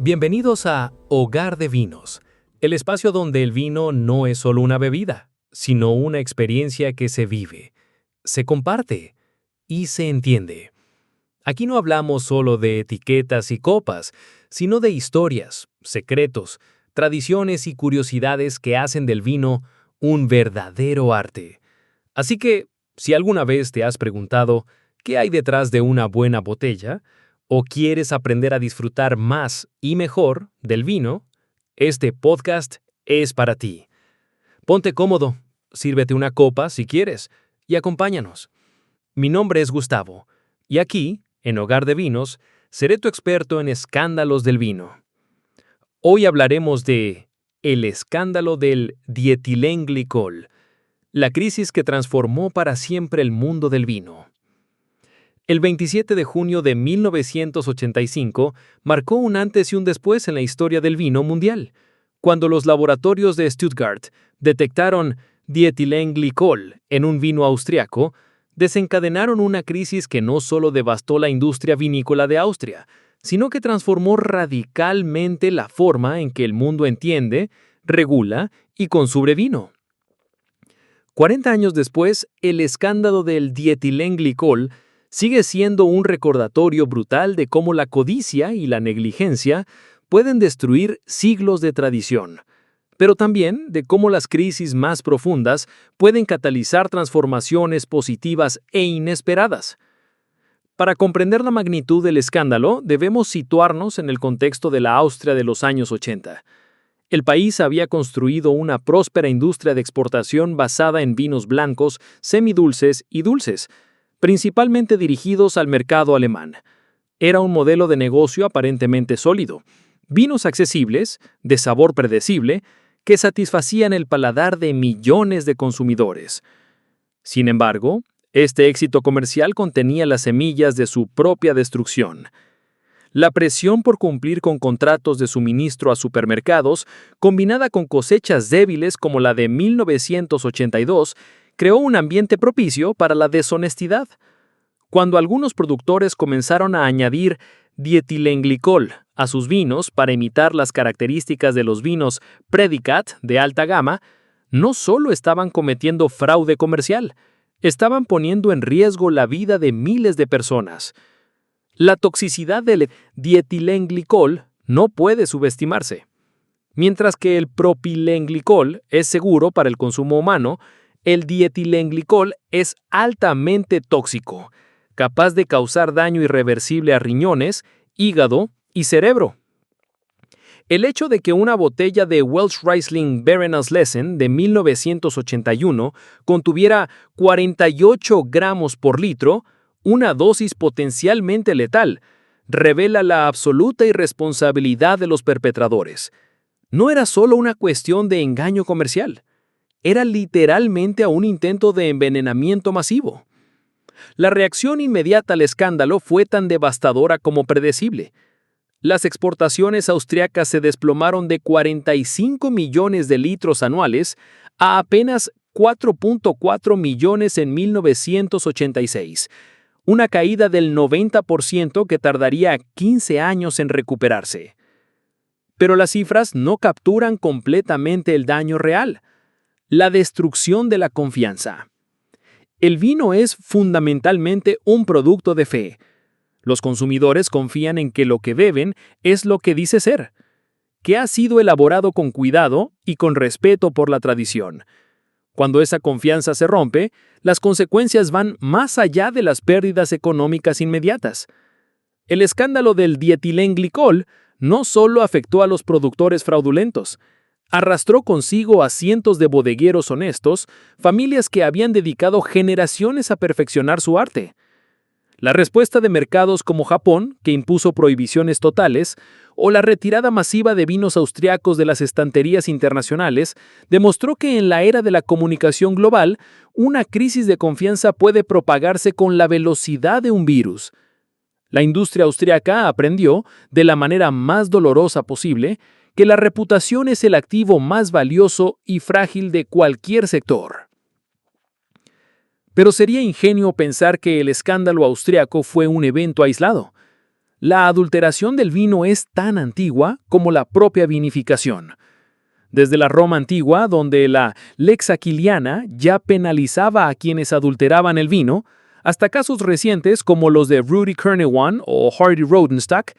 Bienvenidos a Hogar de Vinos, el espacio donde el vino no es solo una bebida, sino una experiencia que se vive, se comparte y se entiende. Aquí no hablamos solo de etiquetas y copas, sino de historias, secretos, tradiciones y curiosidades que hacen del vino un verdadero arte. Así que, si alguna vez te has preguntado qué hay detrás de una buena botella, o quieres aprender a disfrutar más y mejor del vino, este podcast es para ti. Ponte cómodo, sírvete una copa si quieres y acompáñanos. Mi nombre es Gustavo y aquí, en Hogar de Vinos, seré tu experto en escándalos del vino. Hoy hablaremos de el escándalo del dietilenglicol, la crisis que transformó para siempre el mundo del vino. El 27 de junio de 1985 marcó un antes y un después en la historia del vino mundial, cuando los laboratorios de Stuttgart detectaron dietilenglicol en un vino austriaco, desencadenaron una crisis que no solo devastó la industria vinícola de Austria, sino que transformó radicalmente la forma en que el mundo entiende, regula y consume vino. 40 años después, el escándalo del dietilenglicol sigue siendo un recordatorio brutal de cómo la codicia y la negligencia pueden destruir siglos de tradición, pero también de cómo las crisis más profundas pueden catalizar transformaciones positivas e inesperadas. Para comprender la magnitud del escándalo, debemos situarnos en el contexto de la Austria de los años 80. El país había construido una próspera industria de exportación basada en vinos blancos, semidulces y dulces, principalmente dirigidos al mercado alemán. Era un modelo de negocio aparentemente sólido. Vinos accesibles, de sabor predecible, que satisfacían el paladar de millones de consumidores. Sin embargo, este éxito comercial contenía las semillas de su propia destrucción. La presión por cumplir con contratos de suministro a supermercados, combinada con cosechas débiles como la de 1982, creó un ambiente propicio para la deshonestidad. Cuando algunos productores comenzaron a añadir dietilenglicol a sus vinos para imitar las características de los vinos Predicat de alta gama, no solo estaban cometiendo fraude comercial, estaban poniendo en riesgo la vida de miles de personas. La toxicidad del dietilenglicol no puede subestimarse. Mientras que el propilenglicol es seguro para el consumo humano, el dietilenglicol es altamente tóxico, capaz de causar daño irreversible a riñones, hígado y cerebro. El hecho de que una botella de Welsh Riesling Beerenauslesen de 1981 contuviera 48 gramos por litro, una dosis potencialmente letal, revela la absoluta irresponsabilidad de los perpetradores. No era solo una cuestión de engaño comercial. Era literalmente un intento de envenenamiento masivo. La reacción inmediata al escándalo fue tan devastadora como predecible. Las exportaciones austriacas se desplomaron de 45 millones de litros anuales a apenas 4.4 millones en 1986, una caída del 90% que tardaría 15 años en recuperarse. Pero las cifras no capturan completamente el daño real. La destrucción de la confianza. El vino es fundamentalmente un producto de fe. Los consumidores confían en que lo que beben es lo que dice ser, que ha sido elaborado con cuidado y con respeto por la tradición. Cuando esa confianza se rompe, las consecuencias van más allá de las pérdidas económicas inmediatas. El escándalo del dietilenglicol no solo afectó a los productores fraudulentos, arrastró consigo a cientos de bodegueros honestos, familias que habían dedicado generaciones a perfeccionar su arte. La respuesta de mercados como Japón, que impuso prohibiciones totales, o la retirada masiva de vinos austriacos de las estanterías internacionales, demostró que en la era de la comunicación global, una crisis de confianza puede propagarse con la velocidad de un virus. La industria austriaca aprendió, de la manera más dolorosa posible, que la reputación es el activo más valioso y frágil de cualquier sector. Pero sería ingenuo pensar que el escándalo austriaco fue un evento aislado. La adulteración del vino es tan antigua como la propia vinificación. Desde la Roma antigua, donde la Lex Aquiliana ya penalizaba a quienes adulteraban el vino, hasta casos recientes como los de Rudy Kurniawan o Hardy Rodenstock,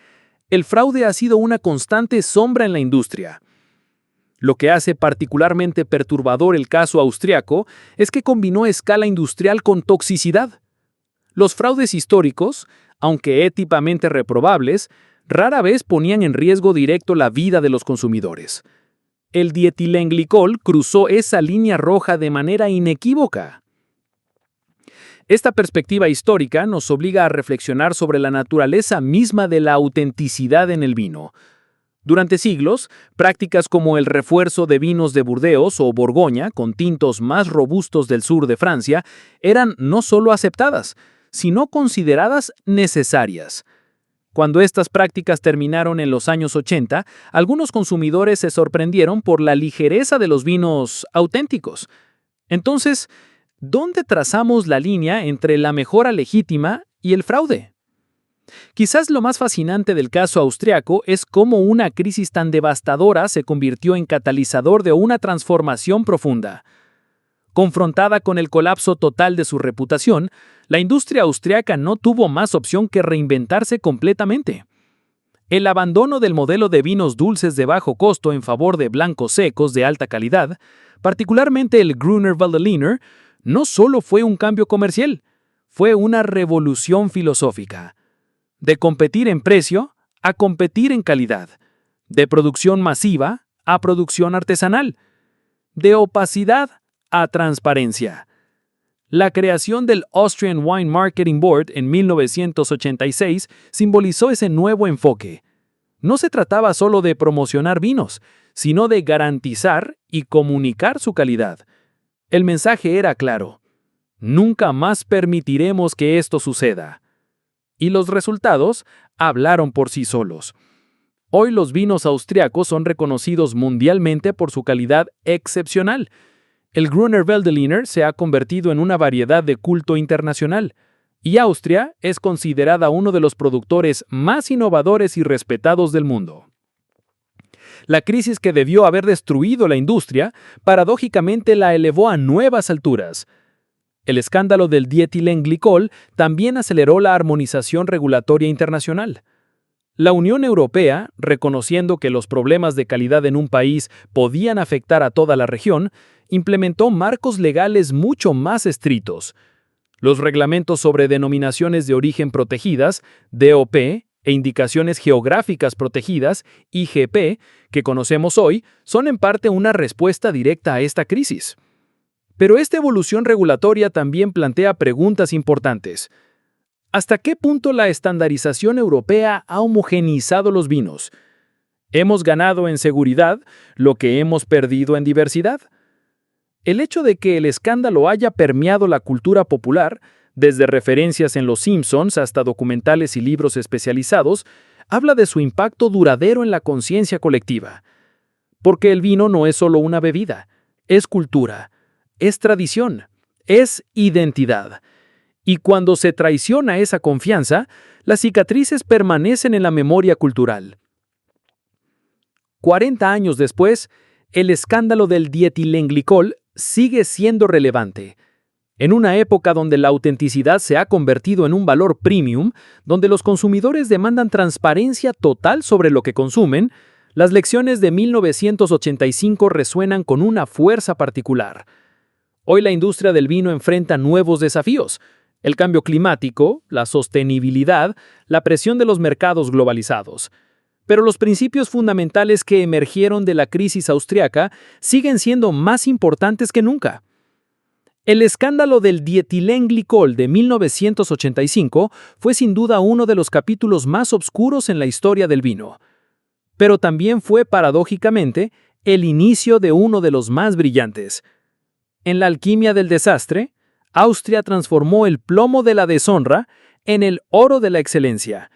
el fraude ha sido una constante sombra en la industria. Lo que hace particularmente perturbador el caso austriaco es que combinó escala industrial con toxicidad. Los fraudes históricos, aunque éticamente reprobables, rara vez ponían en riesgo directo la vida de los consumidores. El dietilenglicol cruzó esa línea roja de manera inequívoca. Esta perspectiva histórica nos obliga a reflexionar sobre la naturaleza misma de la autenticidad en el vino. Durante siglos, prácticas como el refuerzo de vinos de Burdeos o Borgoña con tintos más robustos del sur de Francia eran no solo aceptadas, sino consideradas necesarias. Cuando estas prácticas terminaron en los años 80, algunos consumidores se sorprendieron por la ligereza de los vinos auténticos. Entonces, ¿dónde trazamos la línea entre la mejora legítima y el fraude? Quizás lo más fascinante del caso austriaco es cómo una crisis tan devastadora se convirtió en catalizador de una transformación profunda. Confrontada con el colapso total de su reputación, la industria austriaca no tuvo más opción que reinventarse completamente. El abandono del modelo de vinos dulces de bajo costo en favor de blancos secos de alta calidad, particularmente el Gruner Veltliner, no solo fue un cambio comercial, fue una revolución filosófica. De competir en precio a competir en calidad, de producción masiva a producción artesanal, de opacidad a transparencia. La creación del Austrian Wine Marketing Board en 1986 simbolizó ese nuevo enfoque. No se trataba solo de promocionar vinos, sino de garantizar y comunicar su calidad. El mensaje era claro: nunca más permitiremos que esto suceda. Y los resultados hablaron por sí solos. Hoy los vinos austriacos son reconocidos mundialmente por su calidad excepcional. El Gruner Veltliner se ha convertido en una variedad de culto internacional, y Austria es considerada uno de los productores más innovadores y respetados del mundo. La crisis que debió haber destruido la industria, paradójicamente la elevó a nuevas alturas. El escándalo del dietilenglicol también aceleró la armonización regulatoria internacional. La Unión Europea, reconociendo que los problemas de calidad en un país podían afectar a toda la región, implementó marcos legales mucho más estrictos. Los reglamentos sobre denominaciones de origen protegidas, DOP, e indicaciones geográficas protegidas, IGP, que conocemos hoy, son en parte una respuesta directa a esta crisis. Pero esta evolución regulatoria también plantea preguntas importantes. ¿Hasta qué punto la estandarización europea ha homogeneizado los vinos? ¿Hemos ganado en seguridad lo que hemos perdido en diversidad? El hecho de que el escándalo haya permeado la cultura popular, desde referencias en Los Simpsons hasta documentales y libros especializados, habla de su impacto duradero en la conciencia colectiva. Porque el vino no es solo una bebida, es cultura, es tradición, es identidad. Y cuando se traiciona esa confianza, las cicatrices permanecen en la memoria cultural. 40 años después, el escándalo del dietilenglicol sigue siendo relevante. En una época donde la autenticidad se ha convertido en un valor premium, donde los consumidores demandan transparencia total sobre lo que consumen, las lecciones de 1985 resuenan con una fuerza particular. Hoy la industria del vino enfrenta nuevos desafíos: el cambio climático, la sostenibilidad, la presión de los mercados globalizados. Pero los principios fundamentales que emergieron de la crisis austriaca siguen siendo más importantes que nunca. El escándalo del dietilenglicol de 1985 fue sin duda uno de los capítulos más oscuros en la historia del vino. Pero también fue, paradójicamente, el inicio de uno de los más brillantes. En la alquimia del desastre, Austria transformó el plomo de la deshonra en el oro de la excelencia.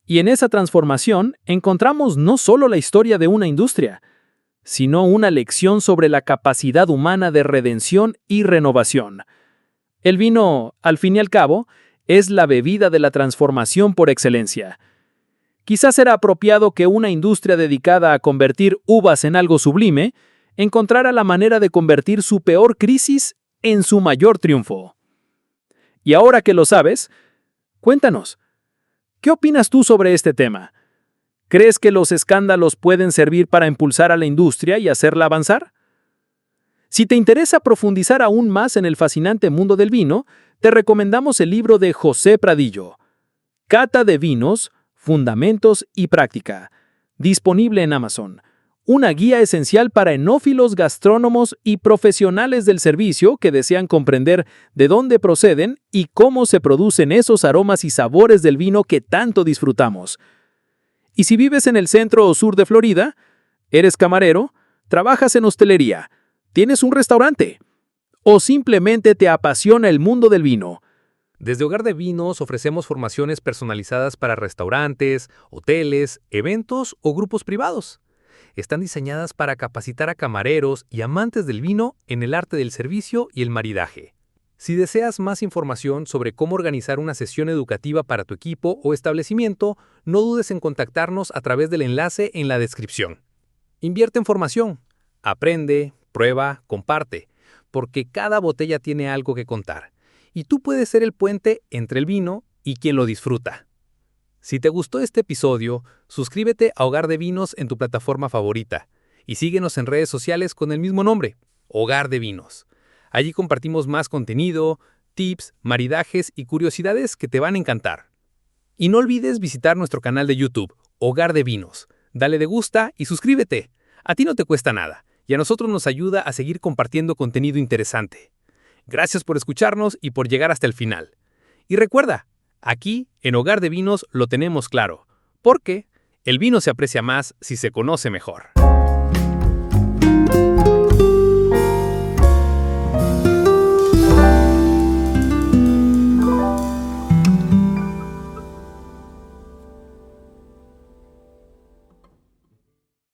Y en esa transformación encontramos no solo la historia de una industria, sino una lección sobre la capacidad humana de redención y renovación. El vino, al fin y al cabo, es la bebida de la transformación por excelencia. Quizás era apropiado que una industria dedicada a convertir uvas en algo sublime encontrara la manera de convertir su peor crisis en su mayor triunfo. Y ahora que lo sabes, cuéntanos, ¿qué opinas tú sobre este tema? ¿Crees que los escándalos pueden servir para impulsar a la industria y hacerla avanzar? Si te interesa profundizar aún más en el fascinante mundo del vino, te recomendamos el libro de José Pradillo, Cata de Vinos, Fundamentos y Práctica, disponible en Amazon. Una guía esencial para enófilos, gastrónomos y profesionales del servicio que desean comprender de dónde proceden y cómo se producen esos aromas y sabores del vino que tanto disfrutamos. Y si vives en el centro o sur de Florida, eres camarero, trabajas en hostelería, tienes un restaurante o simplemente te apasiona el mundo del vino. Desde Hogar de Vinos ofrecemos formaciones personalizadas para restaurantes, hoteles, eventos o grupos privados. Están diseñadas para capacitar a camareros y amantes del vino en el arte del servicio y el maridaje. Si deseas más información sobre cómo organizar una sesión educativa para tu equipo o establecimiento, no dudes en contactarnos a través del enlace en la descripción. Invierte en formación, aprende, prueba, comparte, porque cada botella tiene algo que contar, y tú puedes ser el puente entre el vino y quien lo disfruta. Si te gustó este episodio, suscríbete a Hogar de Vinos en tu plataforma favorita y síguenos en redes sociales con el mismo nombre, Hogar de Vinos. Allí compartimos más contenido, tips, maridajes y curiosidades que te van a encantar. Y no olvides visitar nuestro canal de YouTube, Hogar de Vinos. Dale de gusta y suscríbete. A ti no te cuesta nada y a nosotros nos ayuda a seguir compartiendo contenido interesante. Gracias por escucharnos y por llegar hasta el final. Y recuerda, aquí, en Hogar de Vinos, lo tenemos claro, porque el vino se aprecia más si se conoce mejor.